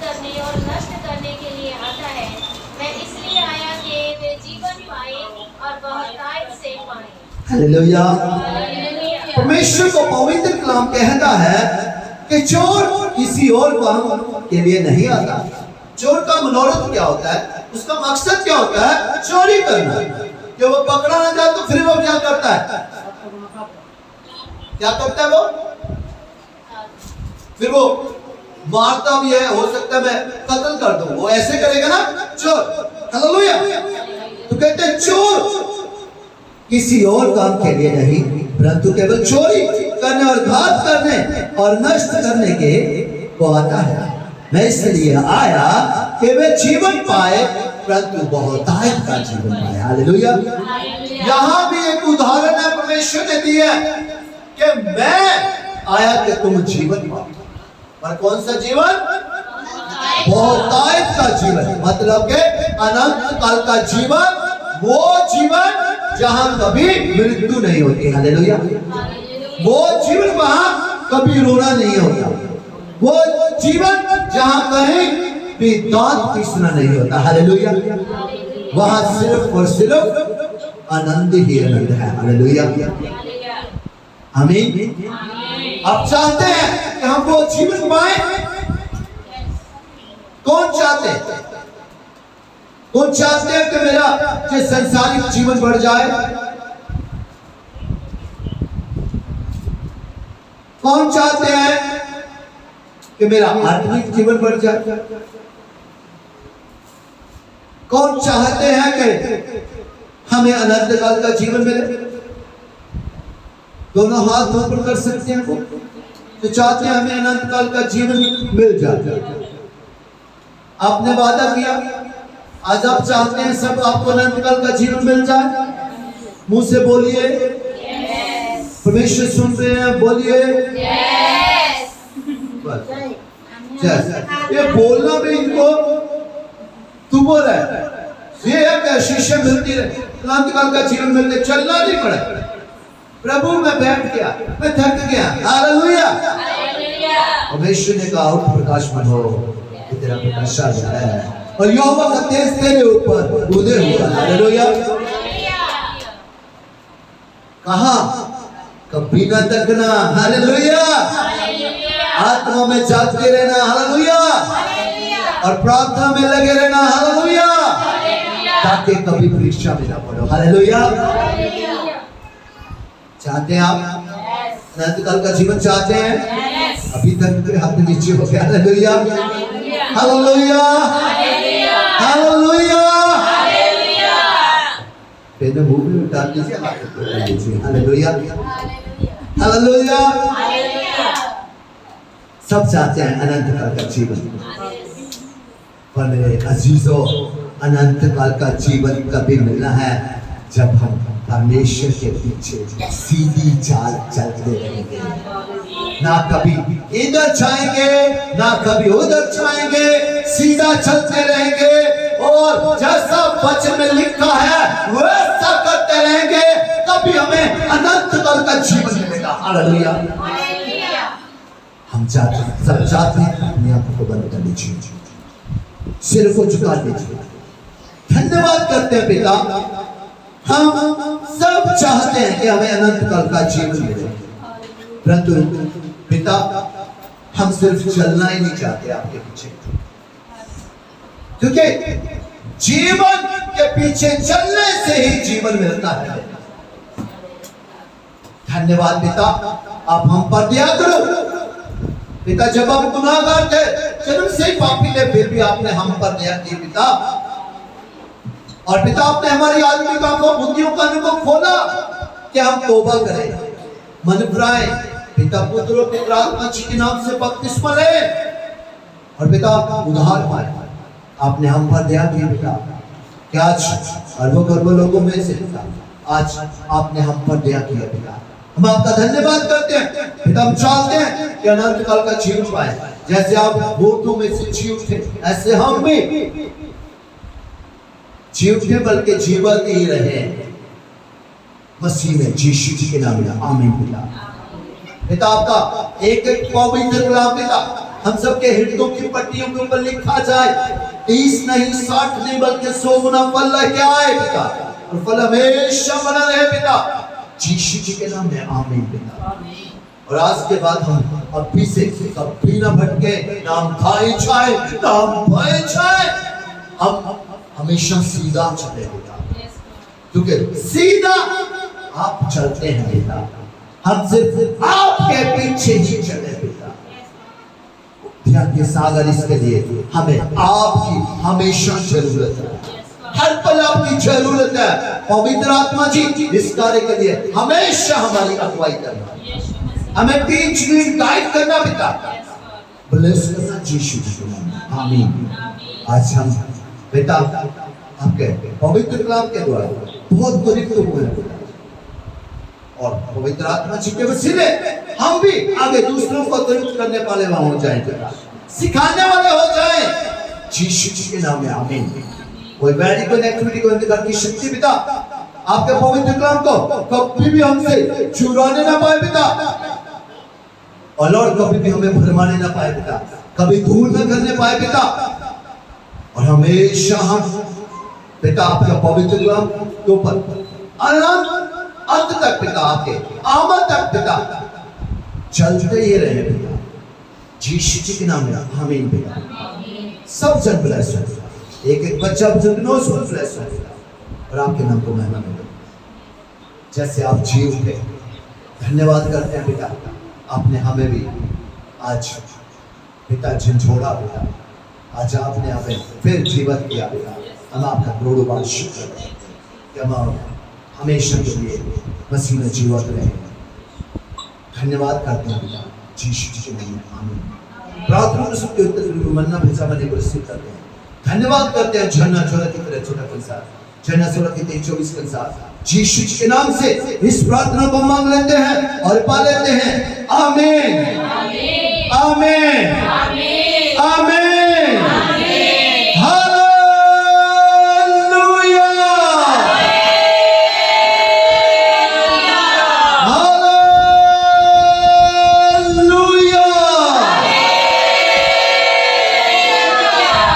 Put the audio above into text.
करने और नष्ट करने के लिए आता है। मैं इसलिए आया कि वे जीवन पाए और बहुतायत से पाए। हालेलुया। परमेश्वर को पवित्र कलाम कहता है कि चोर किसी और काम के लिए नहीं आता। चोर का मनोरथ क्या होता है, उसका मकसद क्या होता है? चोरी करना। जब वो पकड़ा ना जाए तो फिर वो क्या करता है? क्या करता है वो? फिर वो मारता भी है, हो सकता है मैं कत्ल कर दूं, वो ऐसे करेगा ना चोर। हालेलुया। तो कहते हैं चोर किसी और काम के लिए नहीं परंतु केवल चोरी करने और घात करने और नष्ट करने के को आता है। मैं इसलिए आया कि वे जीवन पाए परंतु बहुतायत का जीवन पाए। हालेलुया। यहाँ भी एक उदाहरण है परमेश्वर ने दिया कि मैं आया कि तुम जीवन पाओ। पर कौन सा जीवन? बहुतायत का जीवन, मतलब के अनंत काल का जीवन, वो जीवन जहां कभी मृत्यु नहीं होती। हालेलुया। वो जीवन वहां कभी रोना नहीं होता, वो जीवन जहां कहीं भी दांत पीसना नहीं होता। हालेलुया। वहां सिर्फ और सिर्फ आनंद ही आनंद है। हालेलुया। आमीन। आप चाहते हैं कि हम वो जीवन पाए? कौन चाहते हैं? कौन चाहते हैं कि मेरा जो संसारिक जीवन बढ़ जाए? कौन चाहते हैं कि मेरा आत्मिक जीवन बढ़ जाए? कौन चाहते हैं कि हमें अनंत काल का जीवन मिले? दोनों हाथ ऊपर कर सकते हैं वो जो चाहते हैं हमें अनंत काल का जीवन मिल जाए। आपने वादा किया, आज आप चाहते हैं सब आपको अनंत काल का जीवन मिल जाए? मुंह से बोलिए परमेश्वर सुन रहे हैं, बोलिए ये बोलना भी इनको तू बोल रहा है, ये है कि शीशे मिलती रहे, अनंत काल का जीवन मिलते, चलना नहीं पड़े। प्रभु मैं बैठ गया, मैं थक गया। हालेलुया। परमेश्वर ने कहा उठ प्रकाशमान हो, तेरा प्रकाश आ गया है और यहोवा का तेज तेरे ऊपर उदय हुआ। हालेलुया। कहा कभी ना थकना। हालेलुया। आत्मा में जागते रहना। हालेलुया। और प्रार्थना में लगे रहना। हालेलुया। ताकि कभी परीक्षा में ना पड़ो। हालेलुया। चाहते हैं आप अनंत काल का जीवन? चाहते हैं? अभी तक हाथ नीचे हो गया। हालेलुया। हालेलुया। हालेलुया। पहले मुंह में उठा लीजिए, हाथ उठा लीजिए। हालेलुया। हालेलुया। सब चाहते हैं अनंत काल का जीवन, पर मेरे अजीजों अनंत काल का जीवन कभी मिलना है जब हम परमेश्वर के पीछे सीधी चाल चलते रहेंगे। ना कभी इधर जाएंगे ना कभी उधर जाएंगे, सीधा चलते रहेंगे और जैसा वचन में लिखा है वैसा करते रहेंगे, तभी हमें अनंत काल का जीवन मिलेगा। हालेलुया। हम चाहते हैं, सब चाहते हैं, अपनी आंखों को बंद कर लीजिए, सिर को झुका लीजिए। धन्यवाद करते हैं पिता, हम सब चाहते हैं कि हमें अनंत काल का जीवन मिले, परंतु पिता हम सिर्फ चलना ही नहीं चाहते आपके पीछे, क्योंकि जीवन के पीछे चलने से ही जीवन मिलता है। धन्यवाद पिता, आप हम पर दया करो। पिता जब हम गुनाहगार थे, जन्म से ही पापी थे, फिर भी आपने हम पर दया की पिता। और पिता आपने हमारी आत्मिक आंखों बुद्धियों का को खोला कि हम तौबा करें, मन फिराएं। पिता पुत्र और पवित्र आत्मा के नाम से बपतिस्मा लें और पिता उद्धार पाए। आपने हम पर दया की पिता, कि आज अरबों लोगों में से पिता आज आपने हम पर दया किया पिता। हम आपका धन्यवाद करते हैं पिता। हम चाहते हैं कि अनंत काल का जीवन पाए, जैसे आप भूतों में से जी उठे ऐसे हम भी जी उठे, बल्कि जीवन ही रहे मसीह में, यीशु के नाम में। आमीन पिता। पिता आपका एक एक पवित्र कलाम पिता हम सबके हृदयों की पट्टियों के ऊपर लिखा जाए, 30 नहीं 60 नहीं बल्कि 100 गुना फल लेके आए पिता, और फल हमेशा बना रहे पिता, यीशु जी के नाम में आमीन पिता। और आज के बाद हम अभी से कभी ना भटके, नाम खाए जाए नाम पाए जाए, हम हमेशा सीधा चले पिता, क्योंकि सीधा आप चलते हैं पिता, हम सिर्फ आपके पीछे ही चले पिता। ध्यान के सागर इसके लिए हमें आपकी हमेशा जरूरत है, हर पल आपकी जरूरत है। पवित्र आत्मा जी इस कार्य के लिए हमेशा हमारी अगुवाई करना, हमें टीच लीड गाइड करना पिता, ब्लेस करना यीशु जी के नाम में आमीन। आज हम पिता आपके पवित्र कलाम के द्वारा बहुत तृप्त हुए हैं, और पवित्र आत्मा जी के वसीले हम भी आगे दूसरों को तृप्त करने वाले हो जाएं, सिखाने वाले हो जाएं, यीशु जी के नाम में आमीन। कोई मेडिकल एक्टिविटी को अंधकार की शक्ति पिता आपके पवित्र कलाम को कभी भी हमसे चुराने ना पाए पिता, और लॉर्ड कभी भी हमें भरमाने ना पाए पिता, कभी दूर न करने पाए पिता, और हमेशा हम पिता आपका पवित्र कलाम के ऊपर अंत तक पिता, आपके आमद तक पिता चलते ही रहे पिता, यीशु जी के नाम में आमीन पिता। सब जन ब्लेस हो, एक एक बच्चा ब्लेस हो, और आपके नाम को महिमा मिले। जैसे आप जी उठे, धन्यवाद करते हैं पिता, आपने हमें भी आज पिता झंझोड़ा पिता, आज आपने हमें फिर जीवित किया पिता, हम आपका करोड़ों बार शुक्र कि हम हमेशा के लिए मसीह में जीवित रहे। धन्यवाद करते हैं पिता, यीशु जी के नाम में आमीन। प्रार्थना में सबके उत्तर मन्ना भेजा मने को रिसीव करते हैं। धन्यवाद करते हैं झरना छोरा की तरह छोटा कंसार, झरना छोरा की 23-24 कंसार, यीशु जी के नाम से इस प्रार्थना को मांग लेते हैं और पा लेते हैं। आमीन आमीन आमीन।